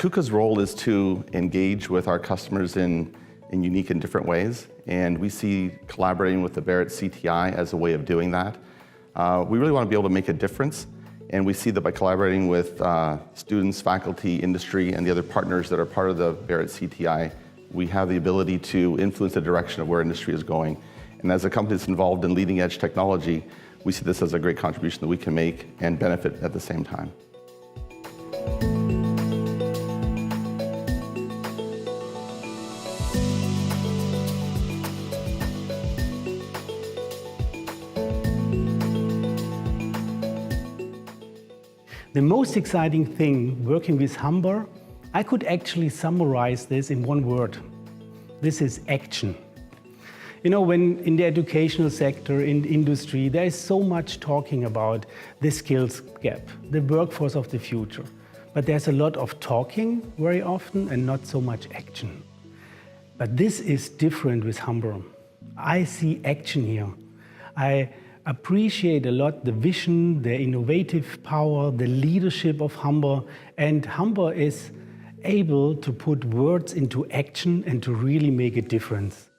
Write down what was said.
KUKA's role is to engage with our customers in unique and different ways, and we see collaborating with the Barrett CTI as a way of doing that. We really want to be able to make a difference, and we see that by collaborating with students, faculty, industry, and the other partners that are part of the Barrett CTI, we have the ability to influence the direction of where industry is going. And as a company that's involved in leading edge technology, we see this as a great contribution that we can make and benefit at the same time. The most exciting thing working with Humber, I could actually summarize this in one word. This is action. You know, when in the educational sector, in industry, there is so much talking about the skills gap, the workforce of the future. But there's a lot of talking very often and not so much action. But this is different with Humber. I see action here. I appreciate a lot the vision, the innovative power, the leadership of Humber, and Humber is able to put words into action and to really make a difference.